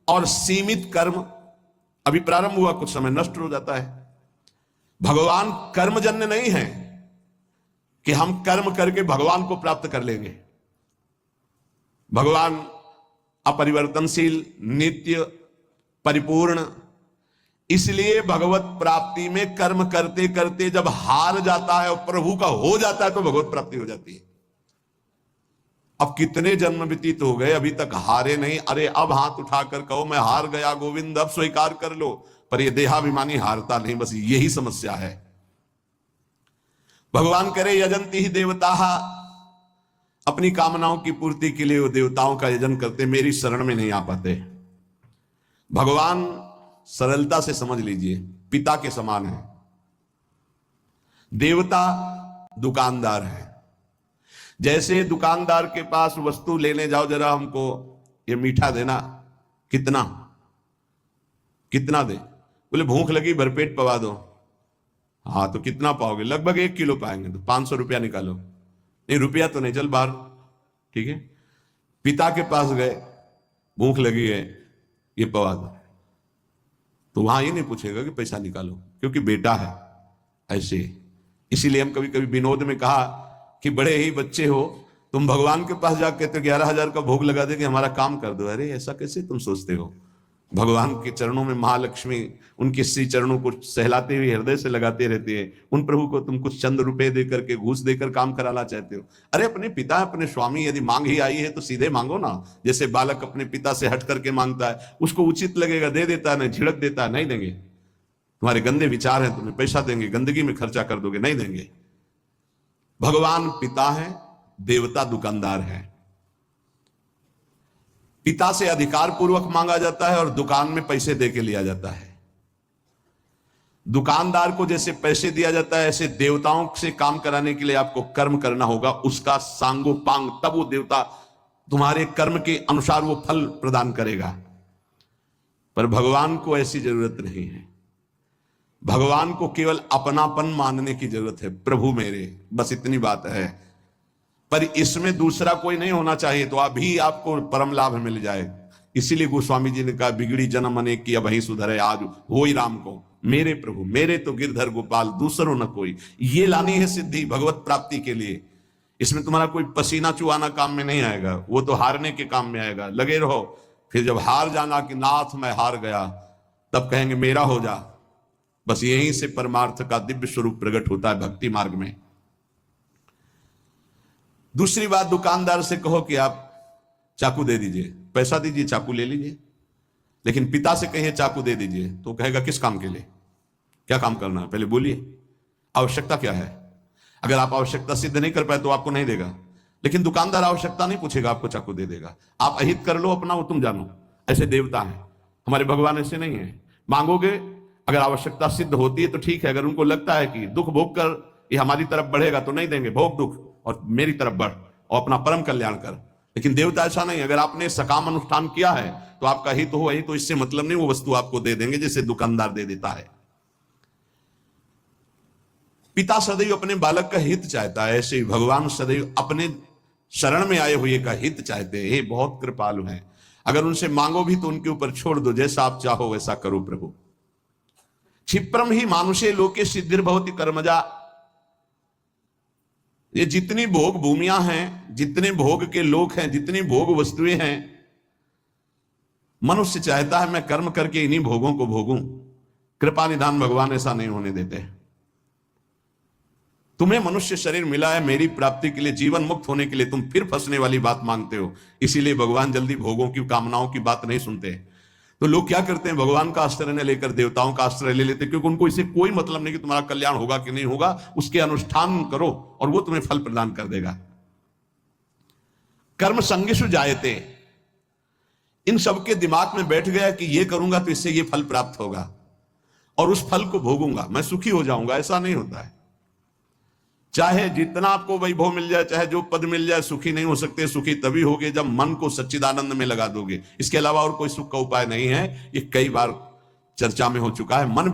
और सीमित कर्म अभी प्रारंभ हुआ, कुछ समय नष्ट हो जाता है। भगवान कर्मजन्य नहीं है कि हम कर्म करके भगवान को प्राप्त कर लेंगे। भगवान अपरिवर्तनशील, नित्य, परिपूर्ण, इसलिए भगवत प्राप्ति में कर्म करते करते जब हार जाता है और प्रभु का हो जाता है तो भगवत प्राप्ति हो जाती है। अब कितने जन्म व्यतीत हो गए, अभी तक हारे नहीं। अरे अब हाथ उठाकर कहो मैं हार गया गोविंद, अब स्वीकार कर लो। पर ये देहाभिमानी हारता नहीं, बस यही समस्या है। भगवान करे यजंती ही देवता, अपनी कामनाओं की पूर्ति के लिए वो देवताओं का यजन करते, मेरी शरण में नहीं आ पाते। भगवान सरलता से समझ लीजिए पिता के समान है। देवता दुकानदार है। जैसे दुकानदार के पास वस्तु लेने जाओ, जरा हमको ये मीठा देना, कितना कितना दे? बोले भूख लगी भरपेट पवा दो। हाँ तो कितना पाओगे? लगभग 1 किलो पाएंगे। तो 500 रुपया निकालो। नहीं रुपया तो नहीं, चल बाहर। ठीक है, पिता के पास गए, भूख लगी है, ये पवा दो। तो वहां ये नहीं पूछेगा कि पैसा निकालो, क्योंकि बेटा है। ऐसे इसीलिए हम कभी कभी विनोद में कहा कि बड़े ही बच्चे हो तुम, भगवान के पास जाके तो 11,000 का भोग लगा दे कि हमारा काम कर दो। अरे ऐसा कैसे तुम सोचते हो? भगवान के चरणों में महालक्ष्मी उनके श्री चरणों को सहलाते हुए हृदय से लगाते रहते हैं। उन प्रभु को तुम कुछ चंद रुपए देकर के, घूस देकर काम कराना चाहते हो? अरे अपने पिता, अपने स्वामी, यदि मांग ही आई है तो सीधे मांगो ना। जैसे बालक अपने पिता से हट करके मांगता है, उसको उचित लगेगा दे देता है, नहीं झिड़क देता है, नहीं देंगे। तुम्हारे गंदे विचार हैं, तुम्हें पैसा देंगे, गंदगी में खर्चा कर दोगे, नहीं देंगे। भगवान पिता है, देवता दुकानदार है। पिता से अधिकार पूर्वक मांगा जाता है और दुकान में पैसे देके लिया जाता है। दुकानदार को जैसे पैसे दिया जाता है, ऐसे देवताओं से काम कराने के लिए आपको कर्म करना होगा, उसका सांगोपांग, तब वो देवता तुम्हारे कर्म के अनुसार वो फल प्रदान करेगा। पर भगवान को ऐसी जरूरत नहीं है। भगवान को केवल अपनापन मानने की जरूरत है, प्रभु मेरे, बस इतनी बात है। पर इसमें दूसरा कोई नहीं होना चाहिए, तो अभी आपको परम लाभ मिल जाए। इसीलिए गोस्वामी जी ने कहा, बिगड़ी जन्म अनेक की अब ही सुधरे आज हो ही राम को। मेरे प्रभु मेरे तो गिरधर गोपाल, दूसरों न कोई। ये लानी है सिद्धि भगवत प्राप्ति के लिए। इसमें तुम्हारा कोई पसीना चुआना काम में नहीं आएगा, वो तो हारने के काम में आएगा। लगे रहो, फिर जब हार जाना कि नाथ मैं हार गया, तब कहेंगे मेरा हो जा। बस यहीं से परमार्थ का दिव्य स्वरूप प्रकट होता है भक्ति मार्ग में। दूसरी बात, दुकानदार से कहो कि आप चाकू दे दीजिए, पैसा दीजिए, चाकू ले लीजिए। लेकिन पिता से कहिए चाकू दे दीजिए, तो कहेगा किस काम के लिए, क्या काम करना है, पहले बोलिए, आवश्यकता क्या है। अगर आप आवश्यकता सिद्ध नहीं कर पाए तो आपको नहीं देगा। लेकिन दुकानदार आवश्यकता नहीं पूछेगा, आपको चाकू दे देगा। आप अहित कर लो अपना, वो तुम जानो। ऐसे देवता हैं हमारे, भगवान ऐसे नहीं है। मांगोगे, अगर आवश्यकता सिद्ध होती है तो ठीक है। अगर उनको लगता है कि दुख भोग कर ये हमारी तरफ बढ़ेगा तो नहीं देंगे, भोग दुख और मेरी तरफ बढ़ और अपना परम कल्याण कर। लेकिन देवता ऐसा नहीं। अगर आपने सकाम अनुष्ठान किया है तो आपका हित हो, वही तो इससे मतलब नहीं, वो वस्तु आपको दे देंगे जैसे दुकानदार दे देता है। पिता सदैव अपने बालक का हित चाहता है, ऐसे ही भगवान सदैव अपने शरण में आए हुए का हित चाहते हैं। ये बहुत कृपालु हैं। अगर उनसे मांगो भी तो उनके ऊपर छोड़ दो, जैसा आप चाहो वैसा करो प्रभु। क्षिप्रम ही मानुषे लोके सिद्धिर्भवति कर्मजा। ये जितनी भोग भूमियां हैं, जितने भोग के लोक हैं, जितनी भोग वस्तुएं हैं, मनुष्य चाहता है मैं कर्म करके इन्हीं भोगों को भोगूं। कृपा निधान भगवान ऐसा नहीं होने देते। तुम्हें मनुष्य शरीर मिला है मेरी प्राप्ति के लिए, जीवन मुक्त होने के लिए, तुम फिर फंसने वाली बात मांगते हो। इसीलिए भगवान जल्दी भोगों की, कामनाओं की बात नहीं सुनते। तो लोग क्या करते हैं, भगवान का आश्रय न लेकर देवताओं का आश्रय ले लेते, क्योंकि उनको इससे कोई मतलब नहीं कि तुम्हारा कल्याण होगा कि नहीं होगा। उसके अनुष्ठान करो और वो तुम्हें फल प्रदान कर देगा। कर्म संगिषु जायते, इन सबके दिमाग में बैठ गया कि ये करूंगा तो इससे ये फल प्राप्त होगा और उस फल को भोगूंगा, मैं सुखी हो जाऊंगा। ऐसा नहीं होता है। चाहे जितना आपको वैभव मिल जाए, चाहे जो पद मिल जाए, सुखी नहीं हो सकते। सुखी तभी होगे जब मन को सच्चिदानंद में लगा दोगे। इसके अलावा और कोई सुख का उपाय नहीं है। ये कई बार चर्चा में हो चुका है। मन